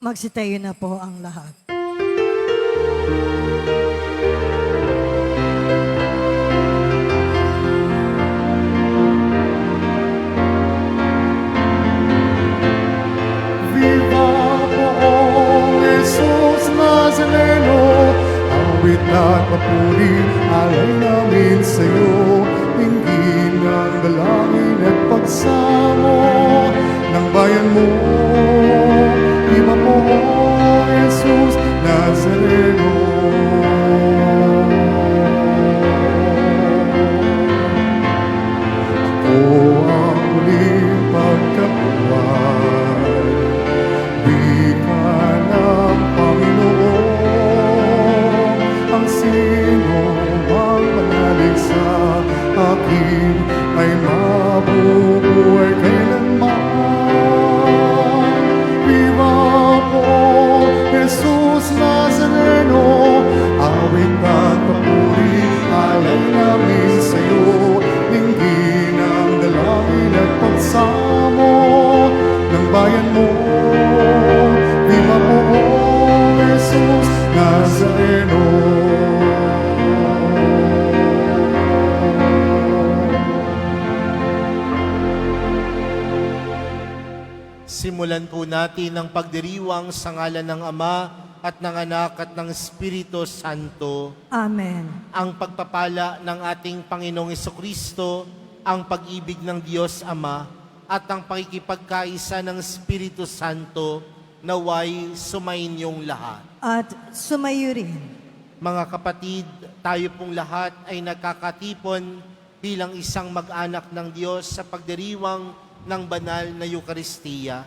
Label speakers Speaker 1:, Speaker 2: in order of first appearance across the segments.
Speaker 1: Magsitayo na po ang lahat.
Speaker 2: Viva poong Jesus Nazareno, awit at papuri, alay namin sa'yo. Hinggin ang dalangin at pagsamo ng bayan mo. Viva poong Jesus Nazareno. Ako ang muling pagkabuhay, wika ng Panginoon. Ang sino mang manalig sa akin ay mabubuhay kailanman. Viva po, Jesus Nazareno, awit at papuri, alay namin sa'yo. Dinggin ang dalangin at pagsamo ng bayan mo. Viva po, Jesus Nazareno.
Speaker 3: Simulan po natin ang pagdiriwang sa ngalan ng Ama at ng Anak at ng Espiritu Santo.
Speaker 1: Amen.
Speaker 3: Ang pagpapala ng ating Panginoong Jesucristo, ang pag-ibig ng Diyos Ama, at ang pakikipagkaisa ng Espiritu Santo naway sumainyong lahat.
Speaker 1: At sumayo rin.
Speaker 3: Mga kapatid, tayo pong lahat ay nagkakatipon bilang isang mag-anak ng Diyos sa pagdiriwang ng banal na Eukaristiya.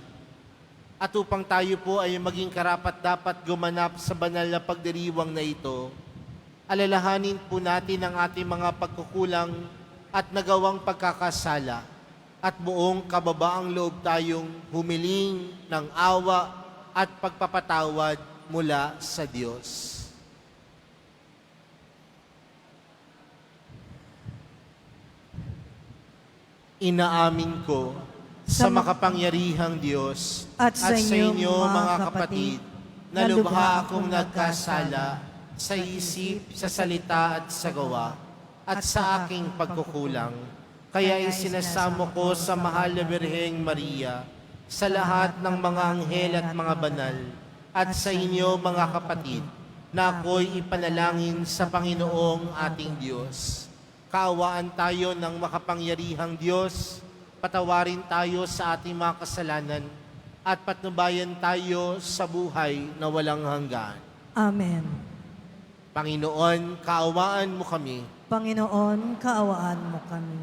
Speaker 3: At upang tayo po ay maging karapat-dapat gumanap sa banal na pagdiriwang na ito, alalahanin po natin ang ating mga pagkukulang at nagawang pagkakasala at buong kababaang loob tayong humiling ng awa at pagpapatawad mula sa Diyos. Inaamin ko sa makapangyarihang Diyos
Speaker 1: At sa
Speaker 3: inyo, mga kapatid, na lubha akong nagkasala sa isip, sa salita at sa gawa, at sa aking pagkukulang. Kaya isinasamo ko sa mahal na Birheng Maria, sa lahat ng mga anghel at mga banal, at sa inyo, mga kapatid, na ako'y ipanalangin sa Panginoong ating Diyos. Kaawaan tayo ng makapangyarihang Diyos, patawarin tayo sa ating mga kasalanan, at patnubayan tayo sa buhay na walang hanggan.
Speaker 1: Amen.
Speaker 3: Panginoon, kaawaan mo kami.
Speaker 1: Panginoon, kaawaan mo kami.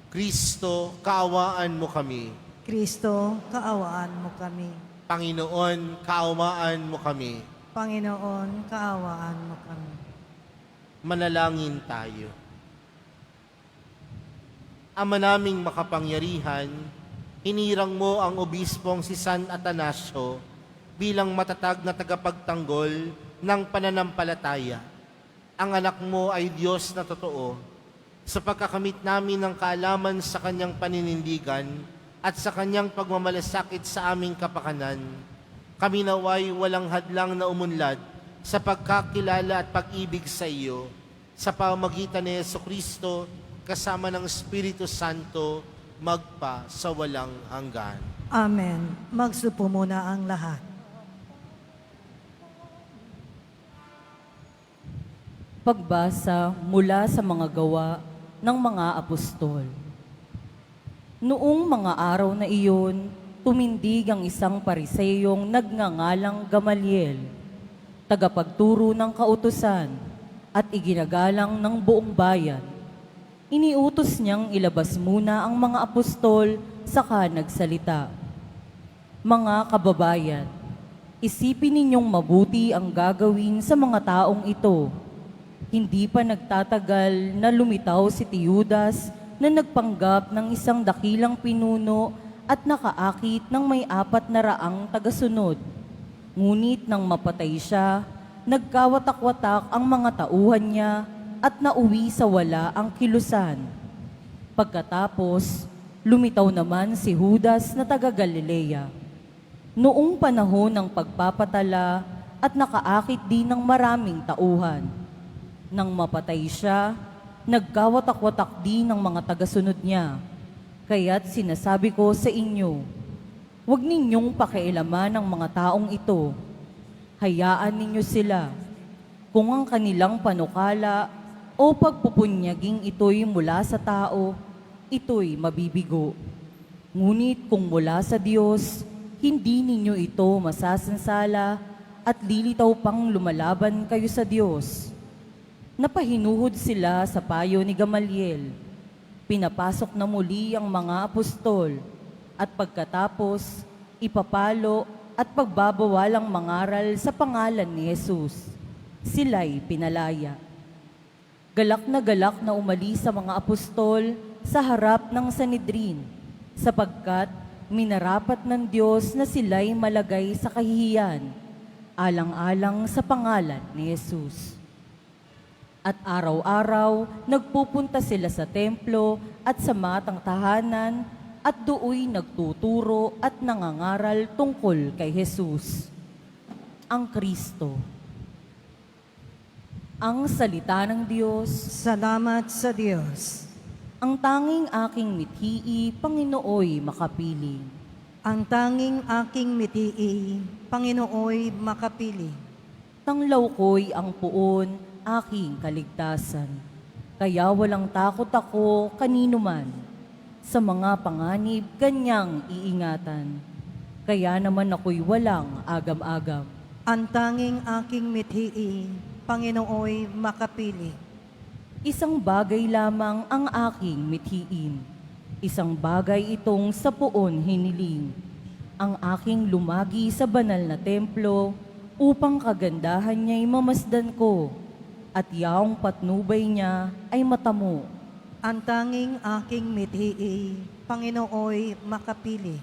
Speaker 3: Kristo, kaawaan mo kami.
Speaker 1: Kristo, kaawaan mo kami.
Speaker 3: Panginoon, kaawaan mo kami.
Speaker 1: Panginoon, kaawaan mo kami.
Speaker 3: Manalangin tayo. Ama naming makapangyarihan, hinirang mo ang obispong si San Atanasio bilang matatag na tagapagtanggol ng pananampalataya. Ang anak mo ay Diyos na totoo. Sa pagkakamit namin ng kaalaman sa kanyang paninindigan at sa kanyang pagmamalasakit sa aming kapakanan, kami naway walang hadlang na umunlad sa pagkakilala at pag-ibig sa iyo sa pamamagitan ni Jesucristo kasama ng Espiritu Santo magpa sa walang hanggan.
Speaker 1: Amen. Magsupo muna ang lahat.
Speaker 4: Pagbasa mula sa mga gawa ng mga apostol. Noong mga araw na iyon, tumindig ang isang pariseyong nagngangalang Gamaliel, tagapagturo ng kautusan at iginagalang ng buong bayan. Iniutos niyang ilabas muna ang mga apostol saka nagsalita. Mga kababayan, isipin ninyong mabuti ang gagawin sa mga taong ito. Hindi pa nagtatagal na lumitaw si Teudas na nagpanggap ng isang dakilang pinuno at nakaakit ng may 400 tagasunod. Ngunit nang mapatay siya, nagkawatak-watak ang mga tauhan niya at nauwi sa wala ang kilusan. Pagkatapos, lumitaw naman si Judas na taga Galilea. noong panahon ng pagpapatala at nakaakit din ng maraming tauhan. Nang mapatay siya, nagkawatak-watak din ng mga tagasunod niya. Kaya't sinasabi ko sa inyo, huwag ninyong pakialaman ang mga taong ito. Hayaan ninyo sila. Kung ang kanilang panukala o pagpupunyaging ito'y mula sa tao, ito'y mabibigo. Ngunit kung mula sa Diyos, hindi ninyo ito masasansala at lilitaw pang lumalaban kayo sa Diyos. Napahinuhod sila sa payo ni Gamaliel. Pinapasok na muli ang mga apostol at pagkatapos ipapalo at pagbabawalang mangaral sa pangalan ni Jesus. Sila'y pinalaya. Galak na umalis sa mga apostol sa harap ng Sanedrin, sapagkat minarapat ng Diyos na sila'y malagay sa kahihiyan, alang-alang sa pangalan ni Jesus. At araw-araw, nagpupunta sila sa templo at sa matang tahanan at dooy nagtuturo at nangangaral tungkol kay Jesus, ang Kristo. Ang salita ng Diyos.
Speaker 1: Salamat sa Diyos.
Speaker 4: Ang tanging aking mithi, Panginooy makapiling.
Speaker 1: Ang tanging aking mitii, Panginooy makapili.
Speaker 4: Tanglaw ko'y ang puon, aking kaligtasan. Kaya walang takot ako kanino man. Sa mga panganib, kanyang iingatan. Kaya naman ako'y walang agam-agam.
Speaker 1: Ang tanging aking mitii, Panginooy makapili.
Speaker 4: Isang bagay lamang ang aking mithiin. Isang bagay itong sa puon hiniling. Ang aking lumagi sa banal na templo upang kagandahan niya'y mamasdan ko at yaong patnubay niya ay matamo.
Speaker 1: Ang tanging aking mitii, Panginooy makapili.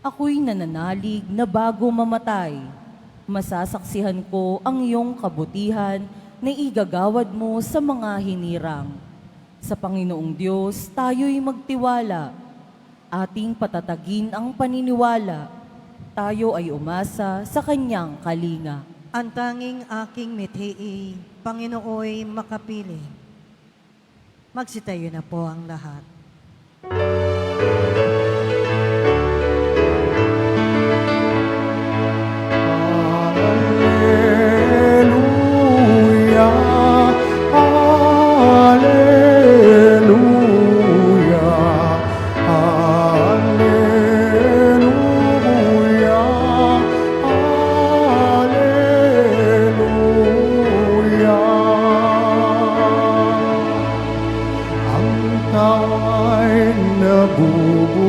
Speaker 4: Ako'y nananalig na bago mamatay. Masasaksihan ko ang iyong kabutihan na igagawad mo sa mga hinirang. Sa Panginoong Diyos, tayo'y magtiwala. Ating patatagin ang paniniwala. Tayo ay umasa sa kanyang kalinga.
Speaker 1: Ang tanging aking mitii, Panginooy makapili. Magsitayo na po ang lahat.
Speaker 2: Alleluia, alleluia, alleluia, alleluia. Ang tao ay nabubuhay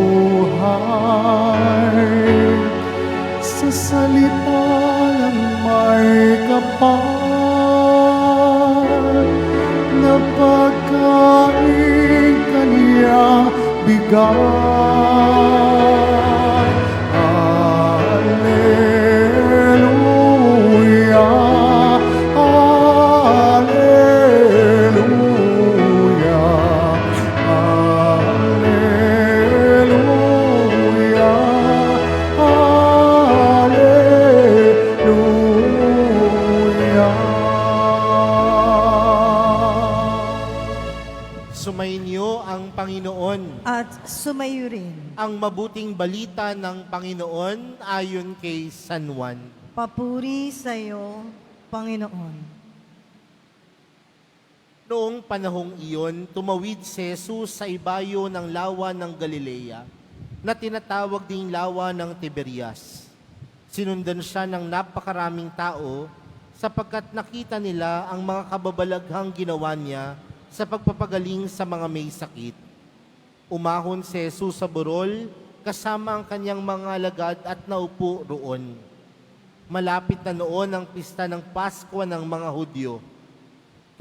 Speaker 2: sa salita ng may kapal na pagkain kanyang bigay. Alleluia, alleluia, alleluia,
Speaker 3: Sumainyo ang Panginoon.
Speaker 1: At sumayo rin,
Speaker 3: Ang mabuting balita ng Panginoon ayon kay San Juan.
Speaker 1: papuri sa iyo, Panginoon.
Speaker 3: Noong panahong iyon, tumawid si Jesus sa ibayo ng lawa ng Galilea na tinatawag ding lawa ng Tiberias. Sinundan siya ng napakaraming tao sapagkat nakita nila ang mga kababalaghang ginawa niya sa pagpapagaling sa mga may sakit. Umahon si Jesus sa burol kasama ang kanyang mga alagad at naupo roon. Malapit na noon ang pista ng Pasko ng mga Hudyo.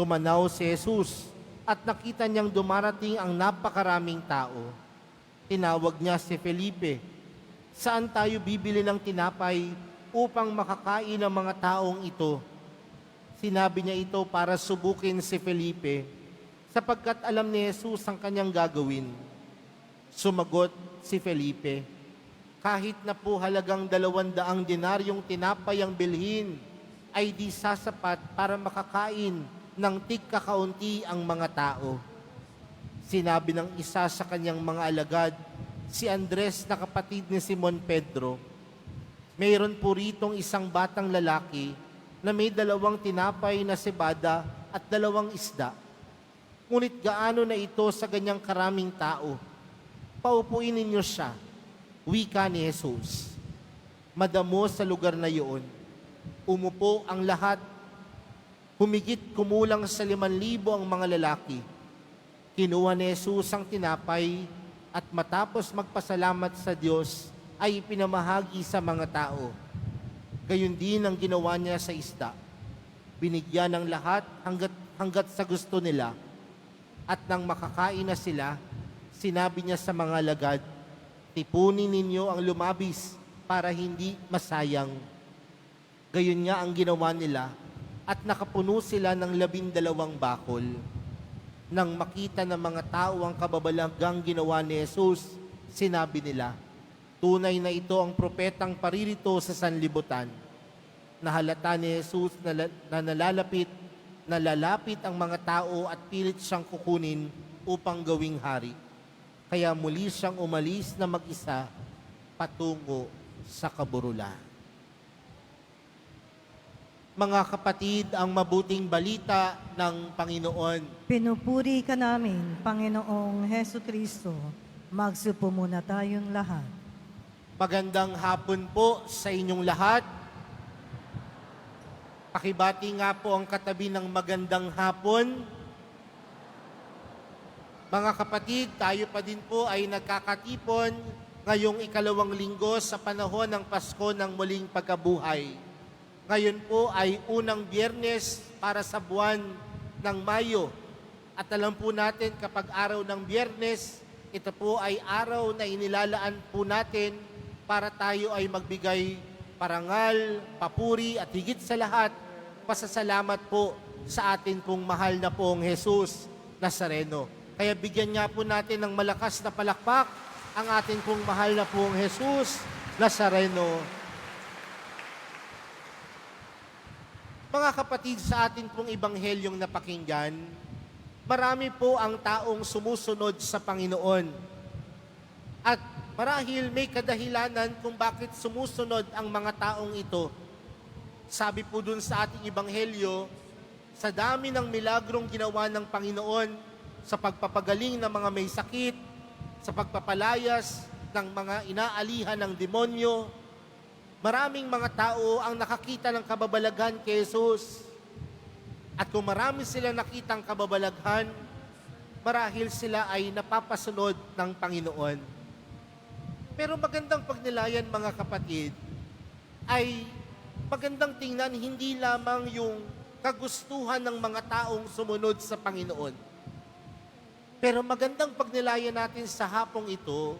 Speaker 3: Tumanaw si Jesus at nakita niyang dumarating ang napakaraming tao. Tinawag niya si Felipe. Saan tayo bibili ng tinapay upang makakain ang mga taong ito? Sinabi niya ito para subukin si Felipe, sapagkat alam ni Jesus ang kanyang gagawin. Sumagot si Felipe, kahit na po halagang 200 dinaryong tinapay ang bilhin, ay di sasapat para makakain ng tigkakaunti ang mga tao. Sinabi ng isa sa kanyang mga alagad, si Andres na kapatid ni Simon Pedro, mayroon po ritong isang batang lalaki na may 2 tinapay na cebada at 2 isda. Ngunit gaano na ito sa ganyang karaming tao? Paupuin ninyo siya, wika ni Jesus. Madamo sa lugar na iyon, umupo ang lahat. Humigit kumulang sa 5,000 ang mga lalaki. Kinuha ni Jesus ang tinapay at matapos magpasalamat sa Diyos, ay pinamahagi sa mga tao. Gayon din ang ginawa niya sa isda. Binigyan ng lahat hanggat sa gusto nila. At nang makakain na sila, sinabi niya sa mga alagad, tipunin ninyo ang lumabis para hindi masayang. Gayon nga ang ginawa nila at nakapuno sila ng 12 bakol. Nang makita ng mga tao ang kababalaghang ginawa ni Jesus, sinabi nila, tunay na ito ang propetang paririto sa sanlibutan. Nahalata ni Jesus na nalalapit ang mga tao at pilit siyang kukunin upang gawing hari. Kaya muli siyang umalis na mag-isa patungo sa kaburulan. Mga kapatid, ang mabuting balita ng Panginoon.
Speaker 1: Pinupuri ka namin, Panginoong Heso Kristo. Magsupo muna tayong lahat.
Speaker 3: Magandang hapon po sa inyong lahat. Pakibati nga po ang katabi ng magandang hapon. Mga kapatid, tayo pa din po ay nagkakatipon ngayong 2 linggo sa panahon ng Pasko ng muling pagkabuhay. Ngayon po ay unang Biyernes para sa buwan ng Mayo. At alam po natin kapag araw ng Biyernes, ito po ay araw na inilalaan po natin para tayo ay magbigay parangal, papuri at higit sa lahat, pasasalamat po sa atin pong mahal na pong Jesus Nazareno. Kaya bigyan nga po natin ng malakas na palakpak ang atin pong mahal na pong Jesus Nazareno. Mga kapatid, sa atin pong ibanghelyong napakinggan, marami po ang taong sumusunod sa Panginoon. At marahil may kadahilanan kung bakit sumusunod ang mga taong ito. Sabi po dun sa ating ibanghelyo, sa dami ng milagrong ginawa ng Panginoon sa pagpapagaling ng mga may sakit, sa pagpapalayas ng mga inaalihan ng demonyo, maraming mga tao ang nakakita ng kababalaghan kay Jesus. At kung marami sila nakitang kababalaghan, marahil sila ay napapasunod ng Panginoon. Pero magandang pagnilayan, mga kapatid, ay magandang tingnan hindi lamang yung kagustuhan ng mga taong sumunod sa Panginoon. Pero magandang pagnilayan natin sa hapong ito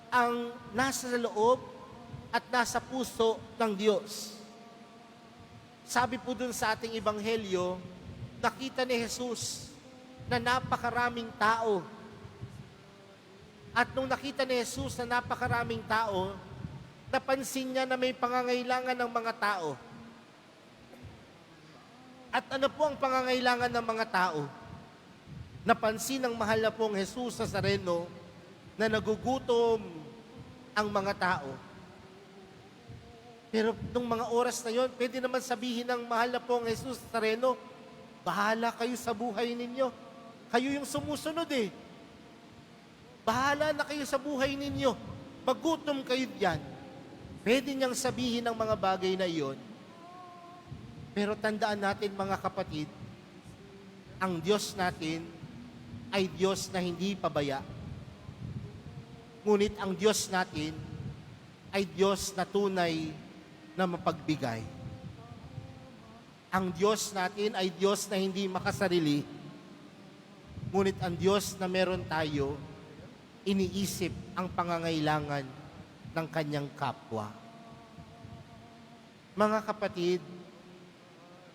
Speaker 3: ang nasa loob at nasa puso ng Diyos. Sabi po dun sa ating ibanghelyo, nakita ni Jesus na napakaraming tao. At nung nakita ni Jesus na napakaraming tao, napansin niya na may pangangailangan ng mga tao. At ano po ang pangangailangan ng mga tao? Napansin ng mahal na pong Jesus Nazareno na nagugutom ang mga tao. Pero nung mga oras na yon, pwede naman sabihin ng mahal na pong Jesus Nazareno, bahala kayo sa buhay ninyo. Kayo yung sumusunod eh. Bahala na kayo sa buhay ninyo. Magutom kayo diyan. Pwede niyang sabihin ng mga bagay na iyon. Pero tandaan natin, mga kapatid, ang Diyos natin ay Diyos na hindi pabaya. Ngunit ang Diyos natin ay Diyos na tunay na mapagbigay. Ang Diyos natin ay Diyos na hindi makasarili. Ngunit ang Diyos na meron tayo, iniisip ang pangangailangan ng kanyang kapwa. Mga kapatid,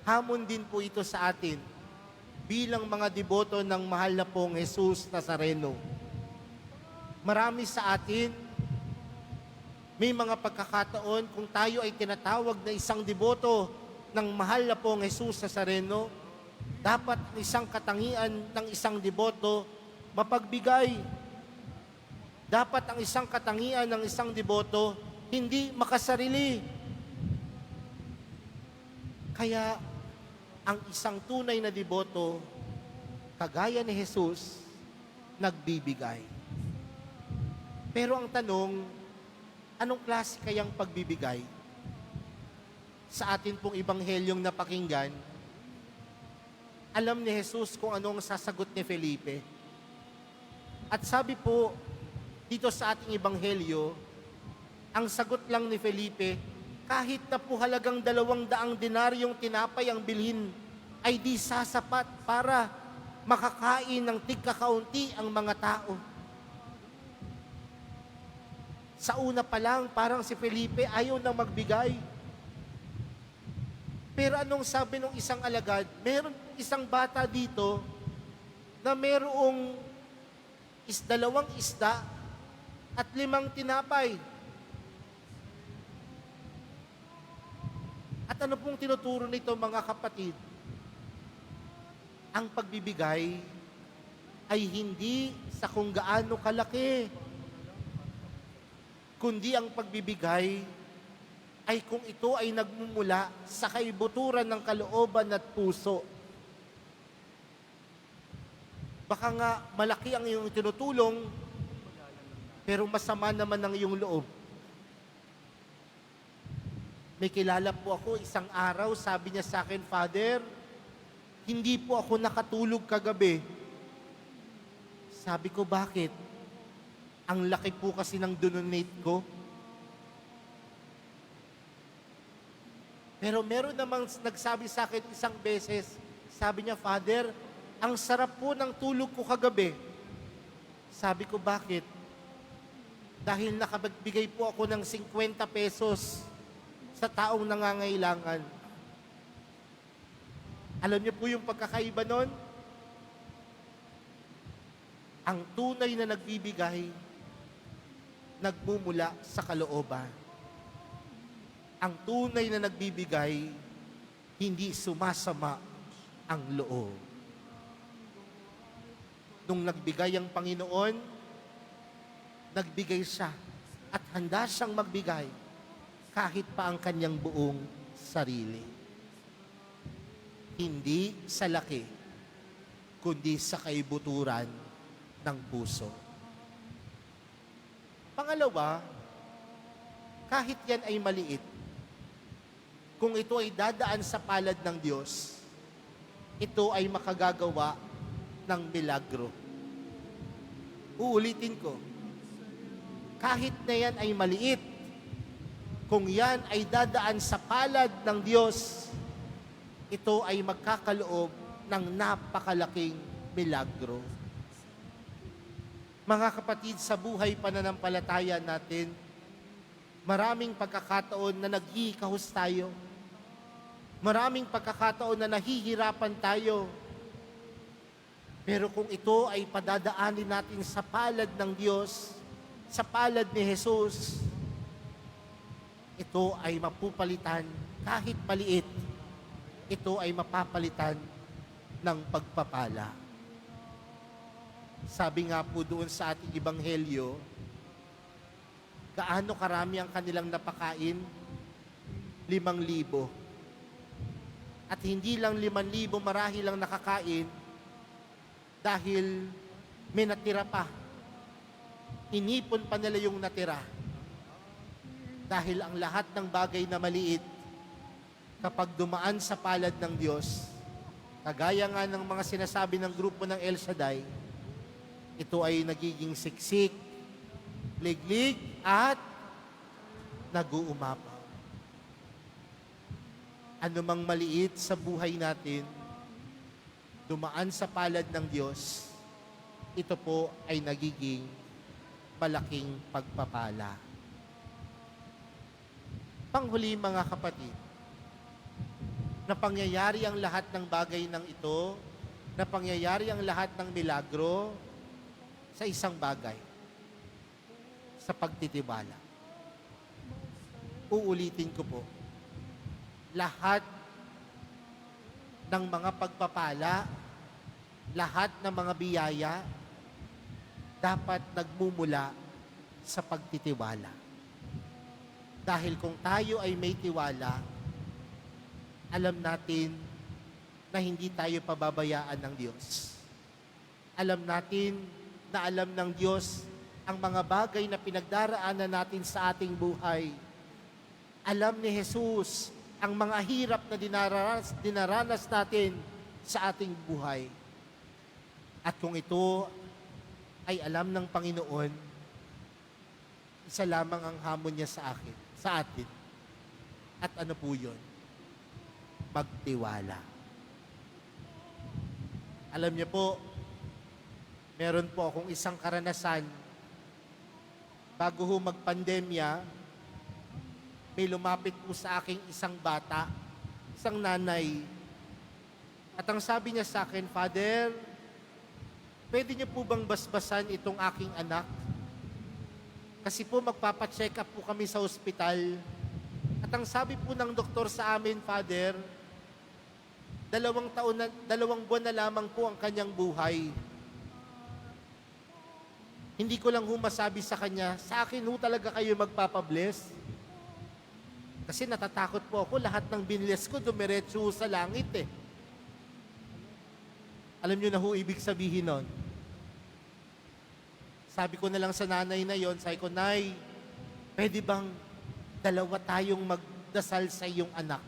Speaker 3: hamon din po ito sa atin bilang mga deboto ng mahal na pong Jesus Nazareno. Marami sa atin May mga pagkakataon kung tayo ay tinatawag na isang deboto ng mahal na pong Jesus Nazareno, dapat ang isang katangian ng isang deboto mapagbigay. Dapat ang isang katangian ng isang deboto hindi makasarili. Kaya ang isang tunay na deboto, kagaya ni Jesus, nagbibigay. Pero ang tanong, anong klase kayang pagbibigay? Sa atin pong ibanghelyong napakinggan, alam ni Jesus kung anong sasagot ni Felipe. At sabi po, dito sa ating ebanghelyo, ang sagot lang ni Felipe, kahit na po halagang 200 denaryong tinapay ang bilhin, ay di sasapat para makakain ng tigkakaunti ang mga tao. Sa una pa lang, parang si Felipe ayaw nang magbigay. Pero anong sabi ng isang alagad? Meron isang bata dito na merong 2 isda at 5 tinapay. At ano pong tinuturo nito, mga kapatid? Ang pagbibigay ay hindi sa kung gaano kalaki, kundi ang pagbibigay ay kung ito ay nagmumula sa kaibuturan ng kalooban at puso. Baka nga malaki ang iyong tinutulong, pero masama naman ang iyong loob. May kilala po ako, isang araw, sabi niya sa akin, Father, hindi po ako nakatulog kagabi. Sabi ko, bakit? Ang laki po kasi ng donate ko. Pero meron namang nagsabi sa akin isang beses, sabi niya, Father, ang sarap po ng tulog ko kagabi. Sabi ko, bakit? Dahil nakapagbigay po ako ng 50 pesos sa taong nangangailangan. Alam niyo po yung pagkakaiba nun? Ang tunay na nagbibigay, nagmumula sa kalooban. Ang tunay na nagbibigay, hindi sumasama ang loob. Nung nagbigay ang Panginoon, nagbigay siya at handa siyang magbigay kahit pa ang kanyang buong sarili. Hindi sa laki, kundi sa kaibuturan ng puso. Pangalawa, kahit yan ay maliit, kung ito ay dadaan sa palad ng Diyos, ito ay makagagawa ng milagro. Uulitin ko, kahit na yan ay maliit, kung yan ay dadaan sa palad ng Diyos, ito ay magkakaloob ng napakalaking milagro. Mga kapatid, sa buhay pananampalataya natin, maraming pagkakataon na naghihikahos tayo. Maraming pagkakataon na nahihirapan tayo. Pero kung ito ay padadaanin natin sa palad ng Diyos, sa palad ni Jesus, ito ay mapupalitan kahit maliit. Ito ay mapapalitan ng pagpapala. Sabi nga po doon sa ating ebanghelyo, gaano karami ang kanilang napakain? 5,000. At hindi lang 5,000 marahil lang nakakain dahil may natira pa. Inipon pa nila yung natira. Dahil ang lahat ng bagay na maliit, kapag dumaan sa palad ng Diyos, kagaya nga ng mga sinasabi ng grupo ng El Shaddai, ito ay nagiging siksik, liglig, at nag-uumapaw. Ano mang maliit sa buhay natin, dumaan sa palad ng Diyos, ito po ay nagiging malaking pagpapala. Panghuli, mga kapatid, na pangyayari ang lahat ng bagay ng ito, na pangyayari ang lahat ng milagro sa isang bagay, sa pagtitiwala. uulitin ko po, lahat ng mga pagpapala, lahat ng mga biyaya, dapat nagmumula sa pagtitiwala. Dahil kung tayo ay may tiwala, alam natin na hindi tayo pababayaan ng Diyos. Alam natin na alam ng Diyos ang mga bagay na pinagdaraanan natin sa ating buhay. Alam ni Jesus ang mga hirap na dinaranas natin sa ating buhay. At kung ito ay alam ng Panginoon, isa lamang ang hamon niya sa atin. At ano po yun? Magtiwala. Alam niyo po, meron po akong isang karanasan. Bago ho magpandemya, may lumapit po sa aking isang bata, isang nanay. At ang sabi niya sa akin, Father, pwede niyo po bang basbasan itong aking anak? Kasi po magpapacheck up po kami sa ospital. At ang sabi po ng doktor sa amin, Father, 2 buwan na lamang po ang kanyang buhay. Hindi ko lang ho masabi sa kanya, sa akin ho talaga kayo magpapabless. Kasi natatakot po ako, lahat ng binless ko dumiretso sa langit eh. Alam niyo na ho ibig sabihin nun. Sabi ko na lang sa nanay na yon, sabi ko, Nay, pwede bang 2 tayong magdasal sa iyong anak?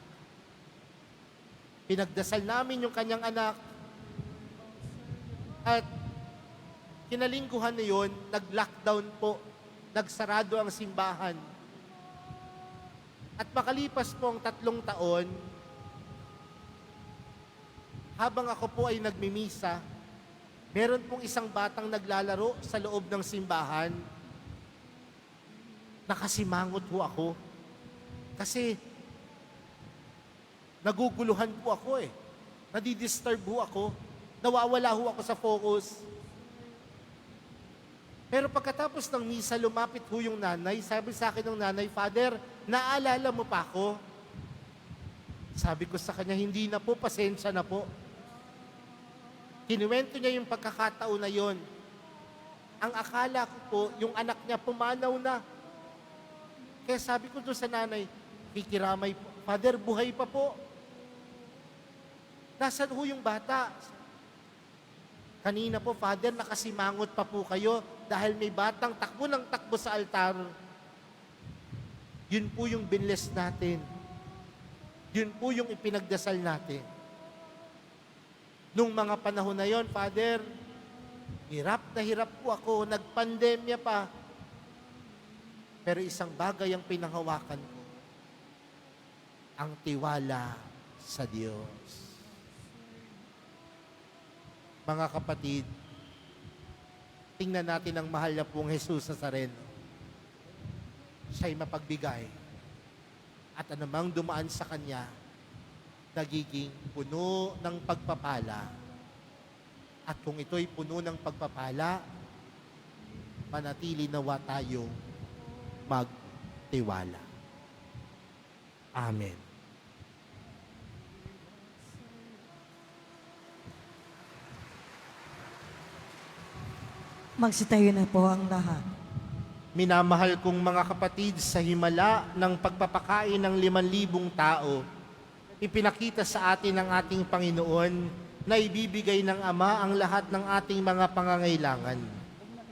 Speaker 3: Pinagdasal namin yung kanyang anak. At kinalingguhan na yun, nag-lockdown po, nagsarado ang simbahan. At makalipas po ang 3 taon, habang ako po ay nagmimisa, meron pong isang batang naglalaro sa loob ng simbahan. Nakasimangot po ako. Kasi naguguluhan po ako eh. Nadidisturb po ako. Nawawala po ako sa focus. Pero pagkatapos ng misa, lumapit po yung nanay. Sabi sa akin ng nanay, Father, naalala mo pa ako? Sabi ko sa kanya, hindi na po, pasensya na po. Kinuwento niya yung pagkakataon na yon. Ang akala ko po, yung anak niya pumanaw na. Kaya sabi ko doon sa nanay, kikiramay po, Father, buhay pa po. Nasaan ho yung bata? Kanina po, Father, nakasimangot pa po kayo dahil may batang takbo ng takbo sa altar. Yun po yung binless natin. Yun po yung ipinagdasal natin. Nung mga panahon na yon, Father, hirap na hirap po ako, nagpandemya pa. Pero isang bagay ang pinanghawakan ko, ang tiwala sa Diyos. Mga kapatid, tingnan natin ang mahal na pong Jesus Nazareno. Siya'y mapagbigay. At anumang dumaan sa Kanya, nagiging puno ng pagpapala. At kung ito'y puno ng pagpapala, manatili nawa tayo magtiwala. Amen.
Speaker 1: Magsitayo na po ang lahat.
Speaker 3: Minamahal kong mga kapatid, sa himala ng pagpapakain ng 5,000 tao, ipinakita sa atin ng ating Panginoon na ibibigay ng Ama ang lahat ng ating mga pangangailangan.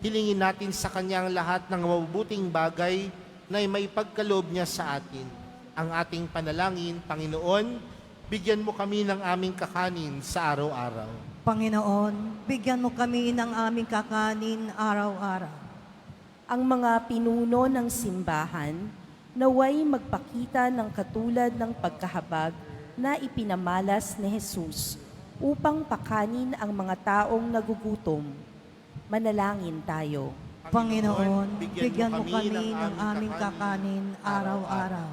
Speaker 3: Hilingin natin sa Kanya ang lahat ng mabubuting bagay na maipagkaloob niya sa atin. Ang ating panalangin, Panginoon, bigyan mo kami ng aming kakanin sa araw-araw.
Speaker 1: Panginoon, bigyan mo kami ng aming kakanin araw-araw.
Speaker 5: Ang mga pinuno ng simbahan naway magpakita ng katulad ng pagkahabag na ipinamalas ni Jesus upang pakanin ang mga taong nagugutom. Manalangin tayo.
Speaker 1: Panginoon, bigyan mo kami ng aming kakanin araw-araw.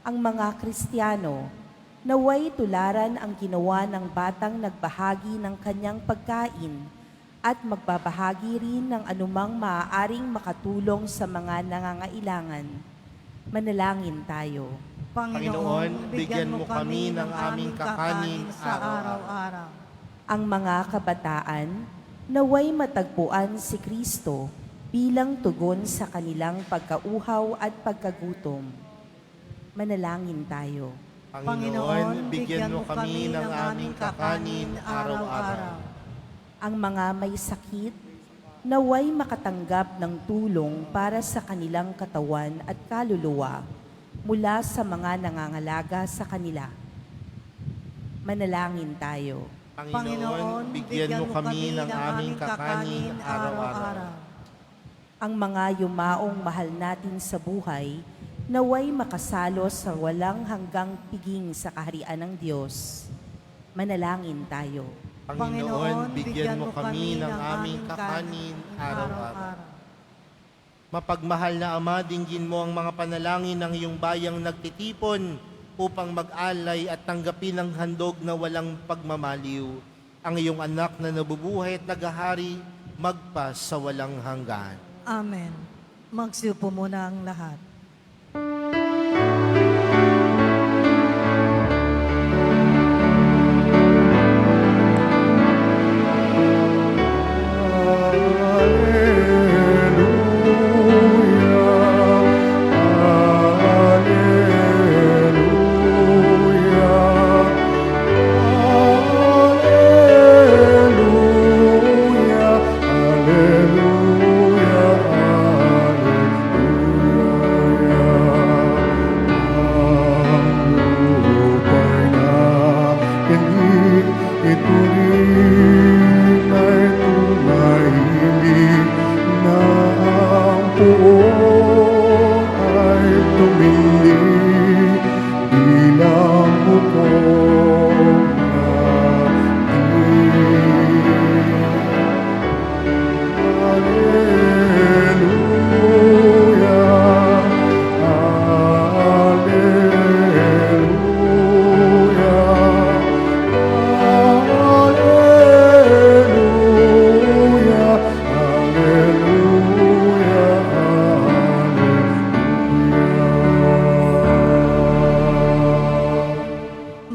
Speaker 5: Ang mga Kristiyano naway tularan ang ginawa ng batang nagbahagi ng kanyang pagkain at magbabahagi rin ng anumang maaaring makatulong sa mga nangangailangan. Manalangin tayo.
Speaker 3: Panginoon, bigyan mo kami ng aming kakanin sa araw-araw.
Speaker 5: Ang mga kabataan naway matagpuan si Kristo bilang tugon sa kanilang pagkauhaw at pagkagutom. Manalangin tayo.
Speaker 3: Panginoon, bigyan mo kami ng aming kakanin araw-araw.
Speaker 5: Ang mga may sakit naway makatanggap ng tulong para sa kanilang katawan at kaluluwa mula sa mga nangangalaga sa kanila. Manalangin tayo.
Speaker 3: Panginoon, bigyan mo kami ng aming kakanin araw-araw.
Speaker 5: Ang mga yumaong mahal natin sa buhay naway makasalo sa walang hanggang piging sa kaharian ng Diyos. Manalangin tayo.
Speaker 3: Panginoon, bigyan mo kami ng aming kakanin araw-araw. Mapagmahal na Ama, dinggin mo ang mga panalangin ng iyong bayang nagtitipon upang mag-alay at tanggapin ang handog na walang pagmamaliw. Ang iyong anak na nabubuhay at naghahari, magpa sa walang hanggan.
Speaker 1: Amen. Magsiupo muna ang lahat.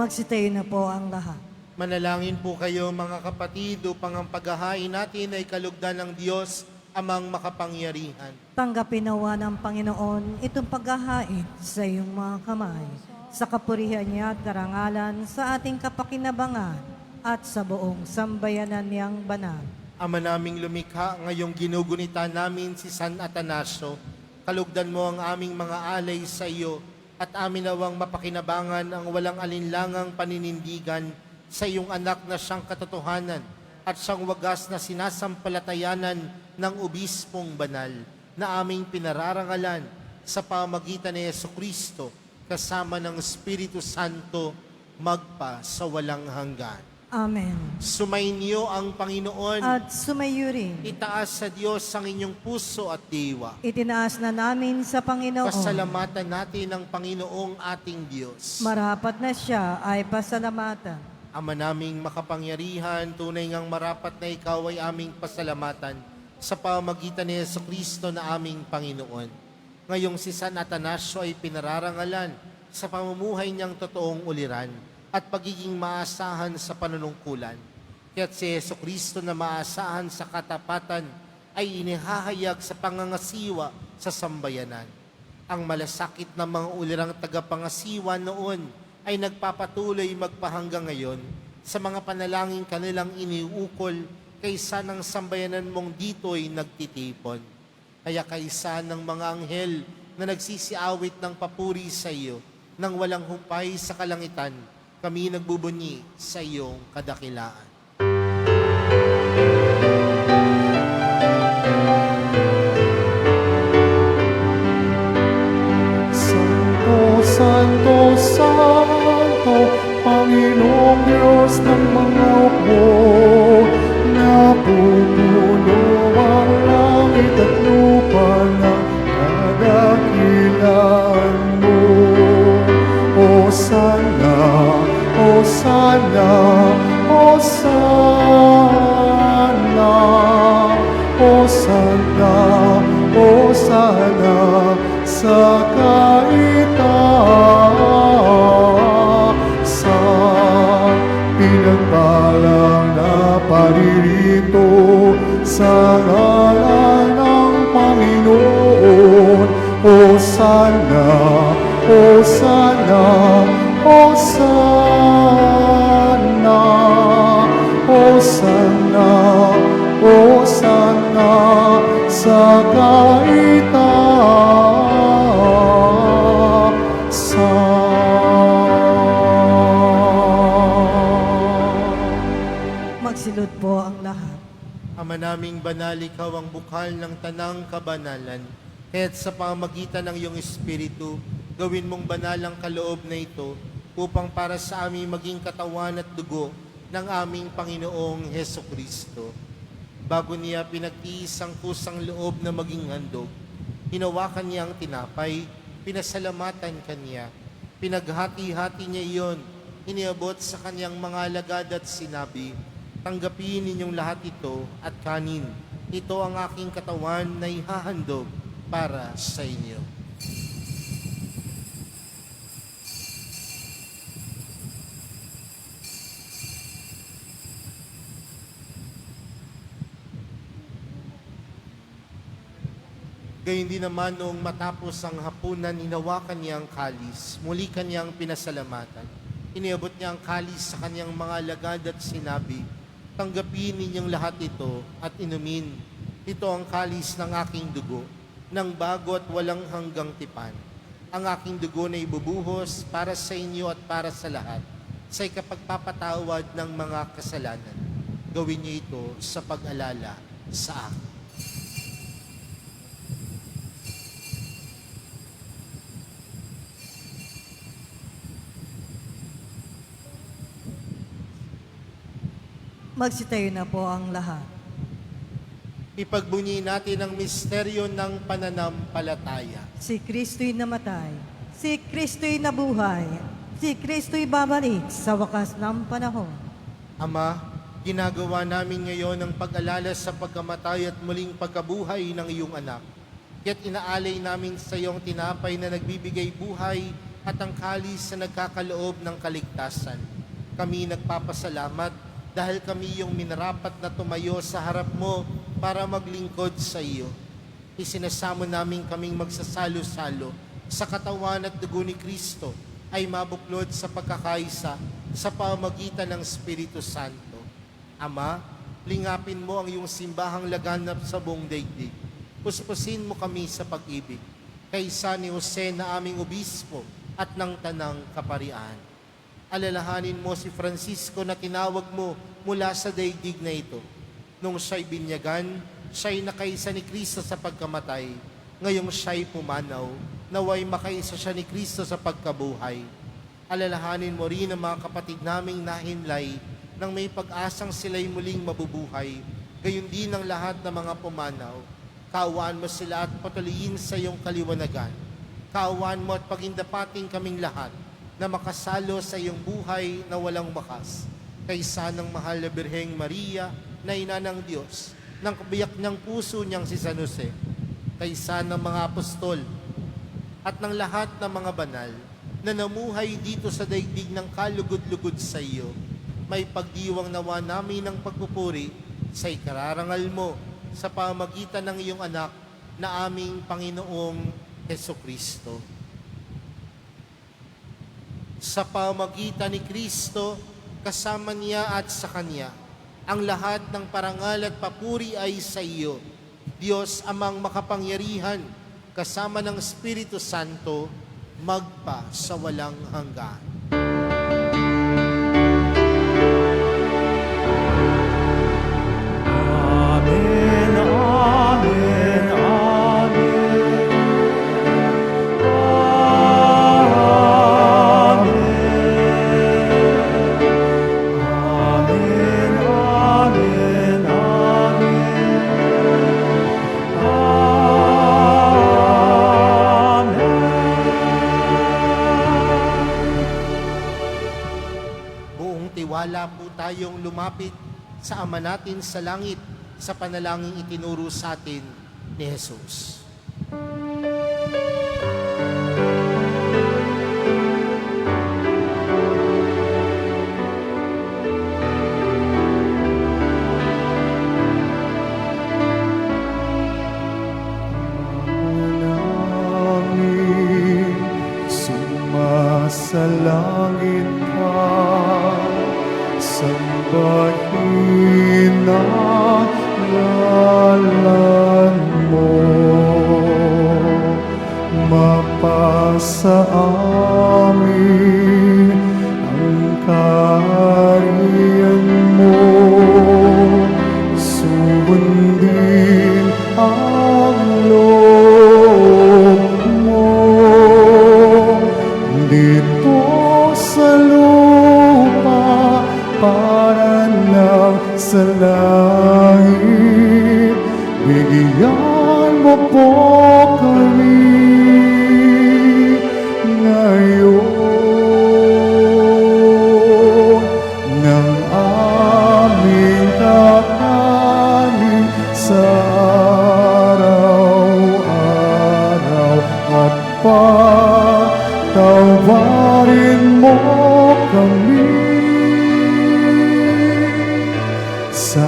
Speaker 1: Magsitayo na po ang lahat.
Speaker 3: Manalangin po kayo mga kapatid upang ang paghahain natin ay kalugdan ng Diyos amang makapangyarihan.
Speaker 1: Tanggapin nawa ng Panginoon itong paghahain sa iyong mga kamay, sa kapurihan niya at karangalan, sa ating kapakinabangan at sa buong sambayanan niyang banal.
Speaker 3: Ama naming lumikha, ngayong ginugunita namin si San Atanasio, kalugdan mo ang aming mga alay sa iyo at amin nawang mapakinabangan ang walang alinlangang paninindigan sa iyong anak na siyang katotohanan at siyang wagas na sinasampalatayanan ng obispong banal na aming pinararangalan sa pamagitan ni Jesucristo kasama ng Espiritu Santo magpa sa walang hanggan.
Speaker 1: Amen.
Speaker 3: Sumainyo ang Panginoon.
Speaker 1: At sumayo rin.
Speaker 3: Itaas sa Diyos ang inyong puso at diwa.
Speaker 1: Itinaas na namin sa Panginoon.
Speaker 3: Pasalamatan natin ang Panginoong ating Diyos.
Speaker 1: Marapat na siya ay pasalamatan.
Speaker 3: Ama naming makapangyarihan, tunay ngang marapat na ikaw ay aming pasalamatan sa pamagitan ni Jesucristo na aming Panginoon. Ngayong si San Atanasio ay pinararangalan sa pamumuhay niyang totoong uliran at pagiging maasahan sa panunungkulan. Kaya't si Jesucristo na maasahan sa katapatan ay inihahayag sa pangangasiwa sa sambayanan. Ang malasakit na mga ulirang tagapangasiwa noon ay nagpapatuloy magpahanggang ngayon sa mga panalangin kanilang iniukol kaysa ng sambayanan mong dito'y nagtitipon. Kaya kaysa ng mga anghel na nagsisiawit ng papuri sa iyo nang walang humpay sa kalangitan, kami nagbubunyi sa iyong kadakilaan.
Speaker 2: Santo, Santo, Santo, Panginoong Diyos ng mga upo, napupuno ang langit at lupa ng kadakilaan mo. Hosana, Hosana, Hosana, Hosana, Hosana sa Hosana, Hosana, Hosana, Hosana sa kaitaasan.
Speaker 1: Magsilod po ang lahat.
Speaker 3: Ama naming banal, ikaw ang bukal ng tanang kabanalan. Kaya't sa pamamagitan ng iyong Espiritu, gawin mong banal ang kaloob na ito upang para sa amin maging katawan at dugo ng aming Panginoong Heso Kristo. Bago niya pinagtiis ang kusang loob na maging handog, hinawakan niya ang tinapay, pinasalamatan kanya, pinaghati-hati niya iyon, iniabot sa kanyang mga alagad at sinabi, tanggapin ninyong lahat ito at kanin. Ito ang aking katawan na ihahandog para sa inyo. Gayun din naman noong matapos ang hapunan, hinawakan niya ang kalis. Muli kanyang pinasalamatan. Iniabot niya ang kalis sa kanyang mga alagad at sinabi, tanggapin ninyong lahat ito at inumin. Ito ang kalis ng aking dugo, ng bago at walang hanggang tipan. Ang aking dugo na ibubuhos para sa inyo at para sa lahat, sa ikapagpapatawad ng mga kasalanan. Gawin niyo ito sa pag-alala sa akin.
Speaker 1: Magsitayo na po ang lahat.
Speaker 3: Ipagbunyi natin ang misteryo ng pananampalataya.
Speaker 1: Si Kristo'y namatay, si Kristo'y nabuhay, si Kristo'y babalik sa wakas ng panahon.
Speaker 3: Ama, ginagawa namin ngayon ang pag-alala sa pagkamatay at muling pagkabuhay ng iyong anak. Kaya't inaalay namin sa iyong tinapay na nagbibigay buhay at ang kalis na nagkakaloob ng kaligtasan. Kami nagpapasalamat dahil kami yung minarapat na tumayo sa harap mo para maglingkod sa iyo. Isinasamo namin kaming magsasalo-salo sa katawan at dugo ni Kristo ay mabuklod sa pagkakaisa sa pamamagitan ng Espiritu Santo. Ama, lingapin mo ang iyong simbahang laganap sa buong daigdig. Puspusin mo kami sa pag-ibig, kaysa ni Jose na aming obispo at ng tanang kaparian. Alalahanin mo si Francisco na tinawag mo mula sa daigdig na ito. Nung siya'y binyagan, siya'y nakaisa ni Kristo sa pagkamatay. Ngayong siya'y pumanaw, naway makaisa siya ni Kristo sa pagkabuhay. Alalahanin mo rin ang mga kapatid naming nahinlay nang may pag-asang sila'y muling mabubuhay. Gayon din ang lahat ng mga pumanaw. Kaawaan mo sila at patuloyin sa iyong kaliwanagan. Kaawaan mo at pagindapating kaming lahat na makasalo sa iyong buhay na walang wakas, kaysa ng mahal na Birheng Maria na ina ng Diyos, ng kabiyak niyang puso niyang si San Jose, kaysa ng mga apostol, at ng lahat ng mga banal na namuhay dito sa daigdig ng kalugod-lugod sa iyo. May pagdiwang nawa namin ng pagpupuri sa ikararangal mo sa pamagitan ng iyong anak na aming Panginoong Heso Kristo. Sa pamagitan ni Kristo, kasama niya at sa Kanya, ang lahat ng parangal at papuri ay sa iyo, Diyos amang makapangyarihan, kasama ng Espiritu Santo, magpa sa walang hanggan.
Speaker 2: Amen, amen, amen. Amen, amen,
Speaker 3: Buong tiwala po tayong lumapit sa Ama natin sa langit sa panalangin itinuro sa atin ni Jesus.
Speaker 2: Manalangin, Sumasalangit ka, sambahin ang ngalan mo. Mapasa amin ang kaharian mo, sundin ang loob mo dito sa lupa para lang sa langit. Bigyan mo po kami ngayon ng aming kakanin sa araw-araw at patawarin mo kami sa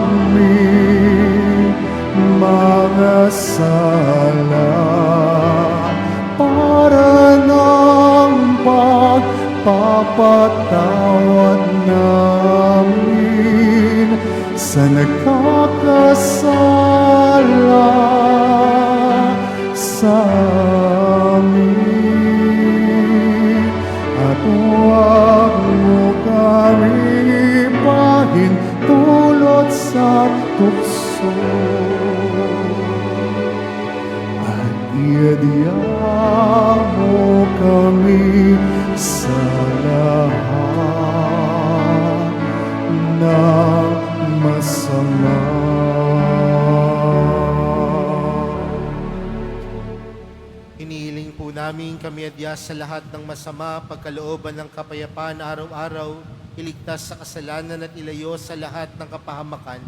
Speaker 2: aming mga sala, para ng pagpapatawad namin sa nagkakasala sa amin. At huwag mo kami pahintulot sa tukso, at iadya mo kami sa lahat ng masama.
Speaker 3: Hinihiling po namin kami adya sa lahat ng masama, pagkalooban ng kapayapaan araw-araw, iligtas sa kasalanan at ilayo sa lahat ng kapahamakan,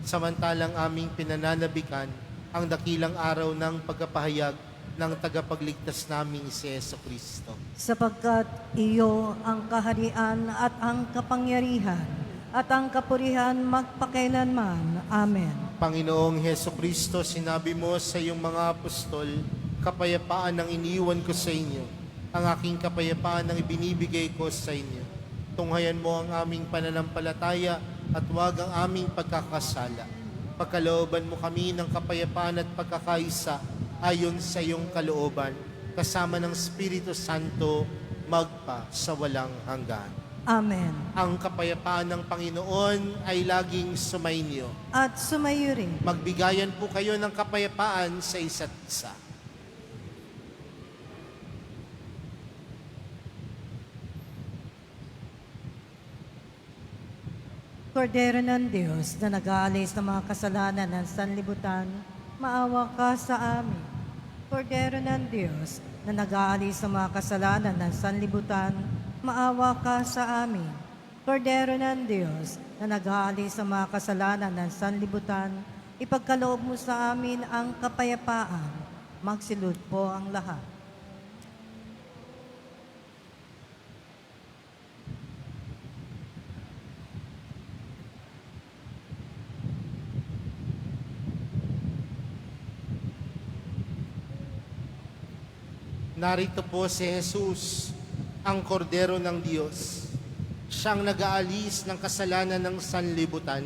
Speaker 3: samantalang aming pinananabikan ang dakilang araw ng pagkapahayag ng tagapagligtas naming si Jesucristo.
Speaker 1: Sapagkat iyo ang kaharian at ang kapangyarihan at ang kapurihan magpakailanman. Amen.
Speaker 3: Panginoong Jesucristo, sinabi mo sa iyong mga apostol, kapayapaan ang iniwan ko sa inyo, ang aking kapayapaan ang ibinibigay ko sa inyo. Tunghayan mo ang aming pananampalataya at huwag ang aming pagkakasala. Pagkalooban mo kami ng kapayapaan at pagkakaisa ayon sa iyong kalooban, kasama ng Espiritu Santo, magpa sa walang hanggan.
Speaker 1: Amen.
Speaker 3: Ang kapayapaan ng Panginoon ay laging sumainyo.
Speaker 1: At sumayo rin.
Speaker 3: Magbigayan po kayo ng kapayapaan sa isa't isa.
Speaker 1: Kordero ng Diyos na nag-aalis ng mga kasalanan ng sanlibutan, maawa ka sa amin. Kordero ng Diyos na nag-aalis ng mga kasalanan ng sanlibutan, maawa ka sa amin. Kordero ng Diyos na nag-aalis ng mga kasalanan ng sanlibutan, ipagkaloob mo sa amin ang kapayapaan. Magsilud po ang lahat.
Speaker 3: Narito po si Jesus, ang kordero ng Diyos. Siyang nag-aalis ng kasalanan ng sanlibutan.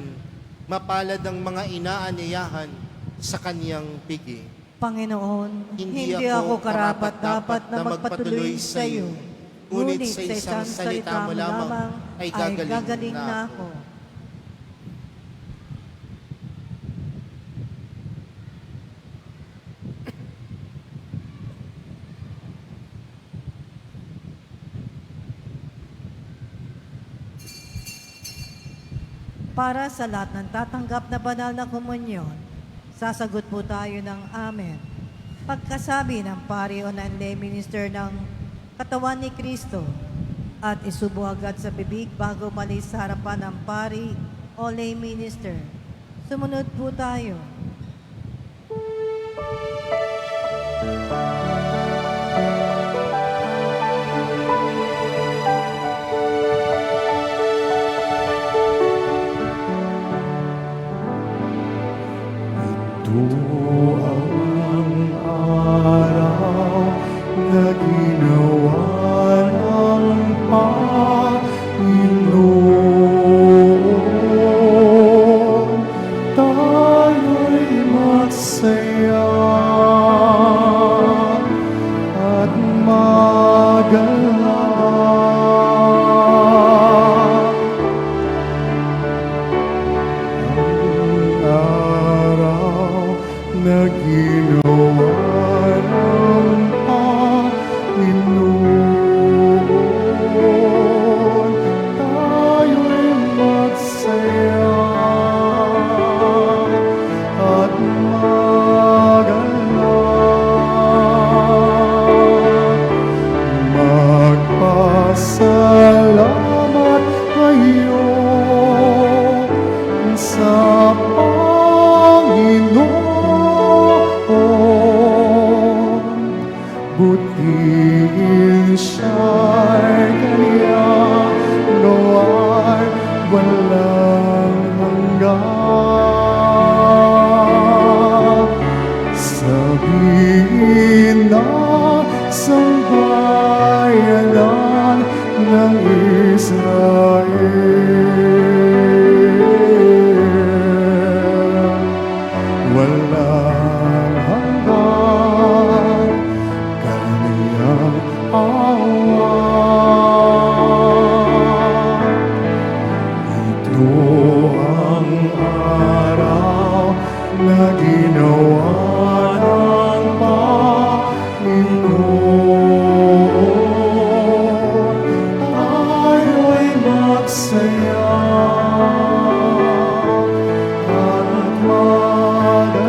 Speaker 3: Mapalad ang mga inaanyayahan sa kaniyang pigi.
Speaker 1: Panginoon, hindi ako karapat-dapat na magpatuloy sa iyo. Ngunit sa isang salita mo lamang ay gagaling na ako. Para sa lahat ng tatanggap na banal na komunyon, sasagot po tayo ng Amen. Pagkasabi ng pari o ng lay minister ng katawan ni Kristo at isubo agad sa bibig bago malis sa harapan ng pari o lay minister. Sumunod po tayo.
Speaker 2: Ito ang araw na ginawa Pasalamat kayo sa Panginoon. Butihin siya'y kanyang gawa'y walang hanggan. Sabihin na sambayanan ng Israel, walang hanggan kaniyang awa. Ito ang araw na ginawa ng Panginoon. Tayo'y magsaya at magalak.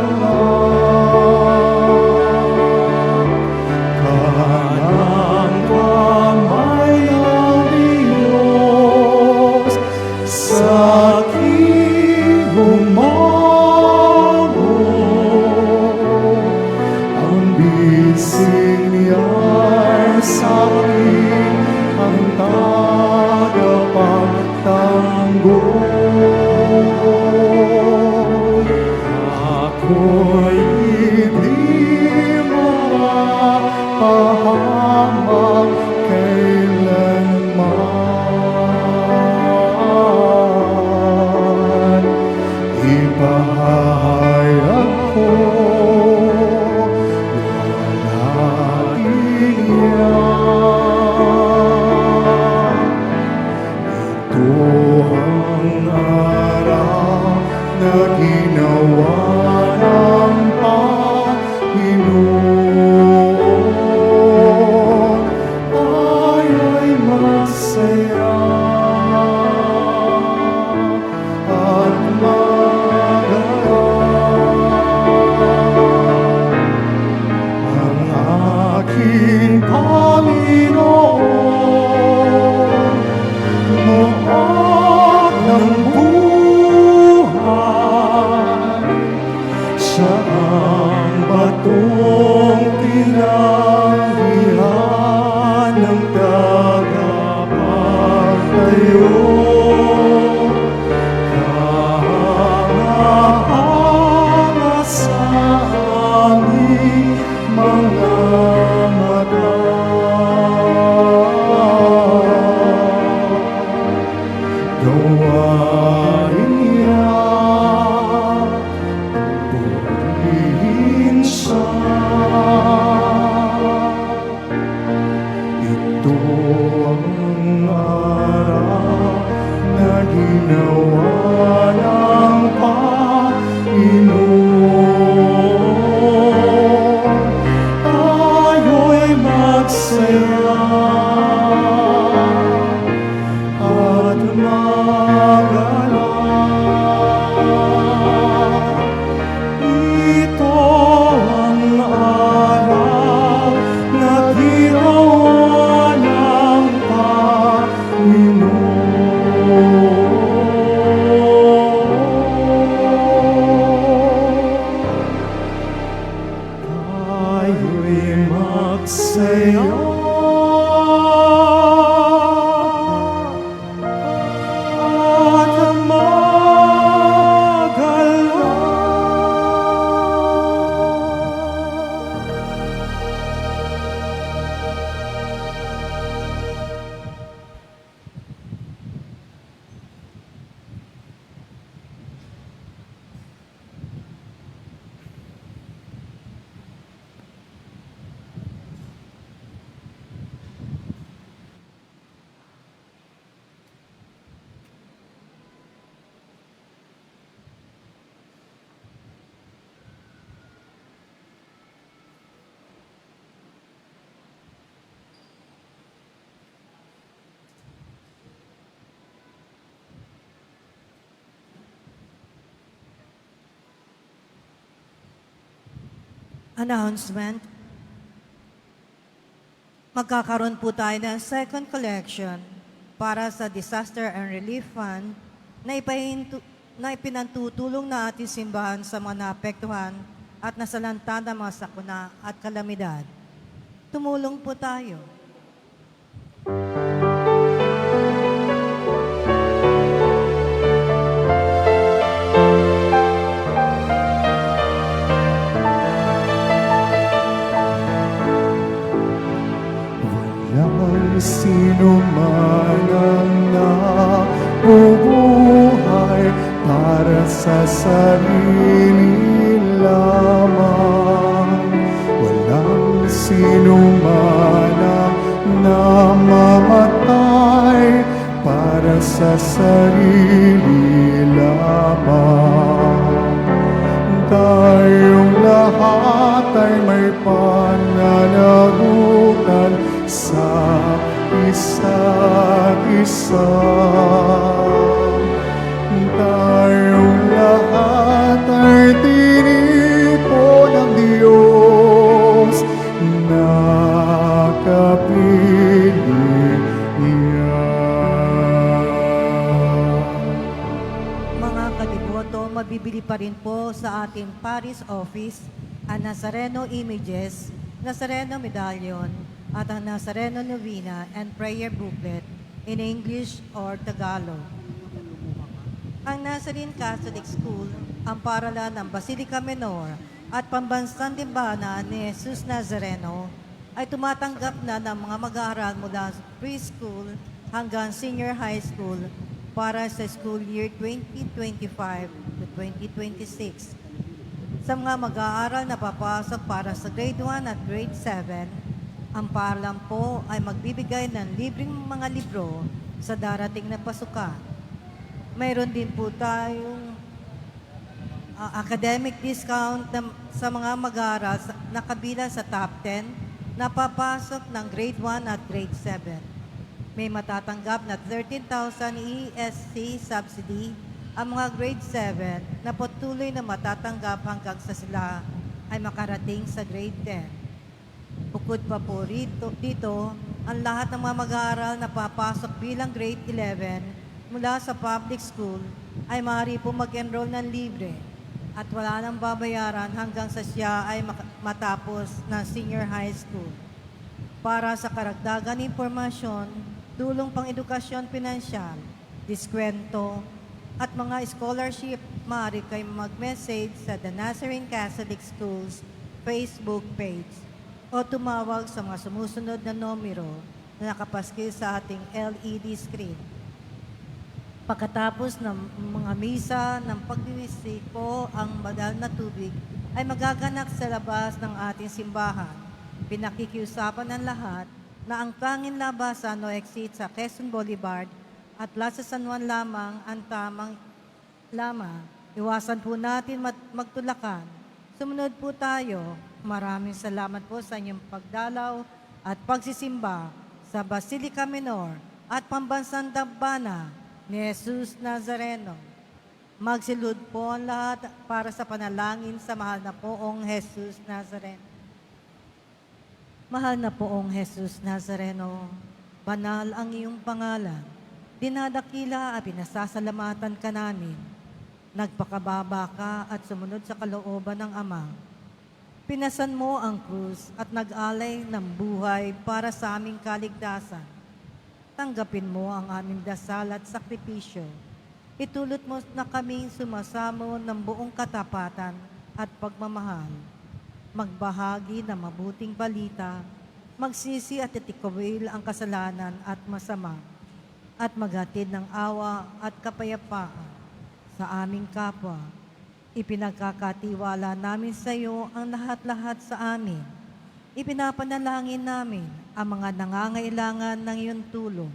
Speaker 2: Kanang kamay ng Diyos sa aking humango. Ang bisig niya'y sa akin ang tagapagtanggol. Ako'y hindi mapahamak kailanman. Ipahayag ko walagin niya. Ito ang araw na ginawa ng Panginoon. Tayo'y magsaya at magalak. Ang aking Panginoon, Mukhang ng buhay, siya ang batong tinanggihan ng tagapagtayo. Kahanga sa aming mga mata. Gawain niya, purihin siya. Ito ang araw na ginawa ng Panginoon. Tayo'y magsaya at magalak. Ito ang araw na ginawa ng Panginoon. Tayo'y magsaya at magalak.
Speaker 1: Announcement. Magkakaroon po tayo ng second collection para sa Disaster and Relief Fund na ipinantutulong na ating simbahan sa mga naapektuhan at nasalanta ng mga sakuna at kalamidad. Tumulong po tayo.
Speaker 2: Walang sino man ang nabubuhay para sa sarili lamang. Walang sino man ang namamatay para sa sarili lamang. Tayong lahat ay may pananagutan sa isa't isa. Tayong lahat ay tinipo ng Diyos na kapiling niya.
Speaker 1: Mga kaliboto, mabibili pa rin po sa ating Paris office ang Nazareno images, Nazareno medallion, at ang Nazareno Novena and Prayer Booklet in English or Tagalog. Ang Nazarene Catholic School, ang paralan ng Basilica Menor at pambansang timbana ni Jesus Nazareno ay tumatanggap na ng mga mag-aaral mula preschool hanggang senior high school para sa school year 2025 to 2026. Sa mga mag-aaral na papasok para sa grade 1 at grade 7, ang paralan po ay magbibigay ng libreng mga libro sa darating na pasukan. Mayroon din po tayong academic discount sa mga mag-aaral na kabilang sa top 10 na papasok ng grade 1 at grade 7. May matatanggap na 13,000 ESC subsidy ang mga grade 7 na patuloy na matatanggap hanggang sa sila ay makarating sa grade 10. Bukod pa po dito, ang lahat ng mga mag-aaral na papasok bilang grade 11 mula sa public school ay maaari po mag-enroll ng libre at wala nang babayaran hanggang sa siya ay matapos ng senior high school. Para sa karagdagan impormasyon, tulong pang edukasyon pinansyal, diskwento, at mga scholarship, maaari kayo mag-message sa The Nazarene Catholic Schools Facebook page o tumawag sa mga sumusunod na numero na nakapaskil sa ating LED screen. Pagkatapos ng mga misa ng pagdiwisik po, ang banal na tubig ay magaganap sa labas ng ating simbahan. Pinakikiusapan ng lahat na ang tanging labasan o exit sa Quezon Boulevard at Plaza San Juan lamang ang tamang lamang. Iwasan po natin magtulakan. Sumunod po tayo. Maraming salamat po sa inyong pagdalaw at pagsisimba sa Basilica Menor at pambansang dambana ni Jesus Nazareno. Magsilud po ang lahat para sa panalangin sa mahal na poong Jesus Nazareno. Mahal na poong Jesus Nazareno, banal ang iyong pangalan. Dinadakila at pinasasalamatan ka namin. Nagpakababa ka at sumunod sa kalooban ng Ama. Pinasan mo ang krus at nag-alay ng buhay para sa aming kaligtasan. Tanggapin mo ang aming dasal at sakripisyo. Itulot mo na kaming sumasamo ng buong katapatan at pagmamahal. Magbahagi ng mabuting balita, magsisi at itikawil ang kasalanan at masama, at maghatid ng awa at kapayapaan sa aming kapwa. Ipinagkakatiwala namin sa iyo ang lahat-lahat sa amin. Ipinapanalangin namin ang mga nangangailangan ng iyong tulong.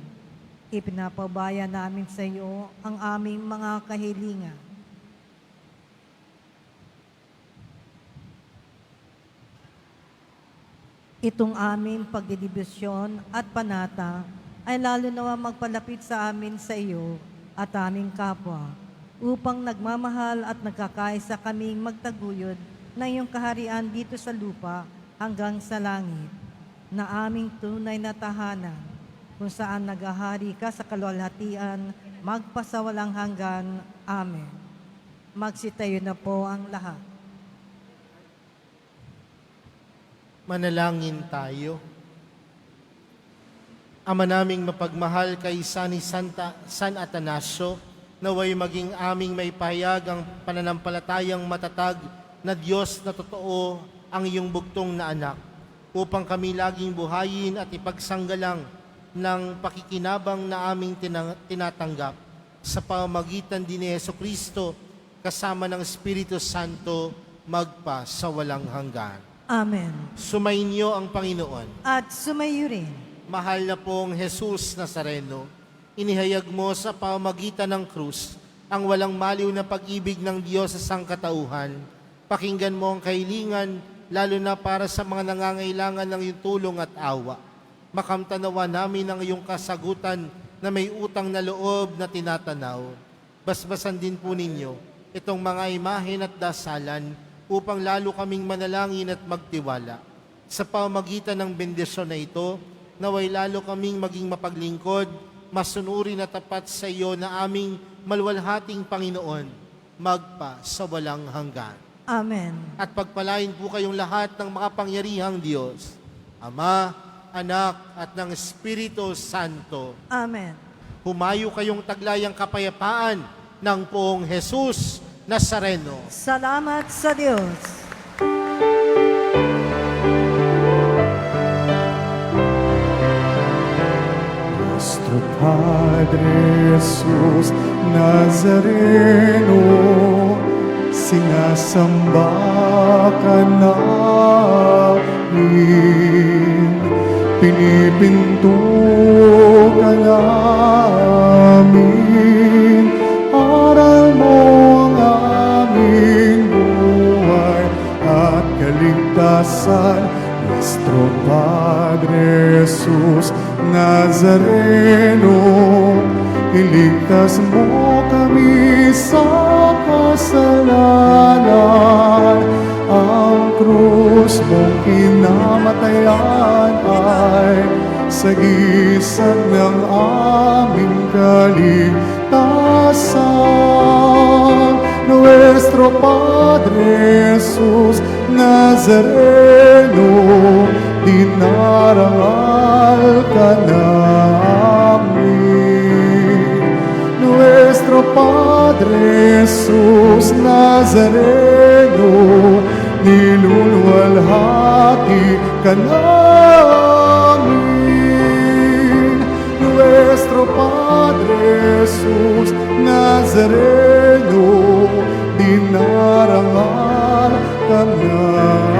Speaker 1: Ipinapabaya namin sa iyo ang aming mga kahilingan. Itong aming pagdidibisyon at panata ay lalo nawa magpalapit sa amin sa iyo at aming kapwa, upang nagmamahal at nagkakaisa kaming magtaguyod ng iyong kaharian dito sa lupa hanggang sa langit. na aming tunay na tahanan, kung saan naghahari ka sa kaluwalhatian, magpasawalang hanggan. Amen. Magsitayo na po ang lahat.
Speaker 3: Manalangin tayo. Ama naming mapagmahal kay San Atanasio, naway maging aming may pahayag ang pananampalatayang matatag na Diyos na totoo ang iyong bugtong na anak, upang kami laging buhayin at ipagsanggalang ng pakikinabang na aming tinatanggap sa pamamagitan din ni Jesucristo kasama ng Espiritu Santo magpa sa walang hanggan.
Speaker 1: Amen.
Speaker 3: Sumainyo ang Panginoon.
Speaker 1: At sumayo rin.
Speaker 3: Mahal na pong Jesus Nazareno, inihayag mo sa pamamagitan ng krus ang walang maliw na pag-ibig ng Diyos sa sangkatauhan. Pakinggan mo ang kahilingan, lalo na para sa mga nangangailangan ng iyong tulong at awa. Makamtanawa namin ang iyong kasagutan na may utang na loob na tinatanaw. Basbasan din po ninyo itong mga imahen at dasalan upang lalo kaming manalangin at magtiwala. Sa pamamagitan ng bendisyon na ito, naway lalo kaming maging mapaglingkod, masunuri na tapat sa iyo na aming malwalhating Panginoon, magpa sa walang hanggan.
Speaker 1: Amen.
Speaker 3: At pagpalain po kayong lahat ng makapangyarihang Diyos, Ama, Anak, at ng Espiritu Santo.
Speaker 1: Amen.
Speaker 3: Humayo kayong taglayang kapayapaan ng poong Jesus Nazareno.
Speaker 1: Salamat sa Diyos.
Speaker 2: Nuestro Padre Jesús Nazareno, sinasamba ka namin, pinipinto ka namin, aral mo ang aming buhay at kaligtasan. Nuestro Padre Jesús Nazareno, iligtas mo kami sa kasalanan. Ang krus mong kinamatayan ay sagisag ng aming kaligtasan. Nuestro Padre Jesus Nazareno, dinarangal ka namin. Nuestro Padre Jesus Nazareno, niluluwalhati ka namin. Nuestro Padre Jesus Nazareno, dinarangal ka namin.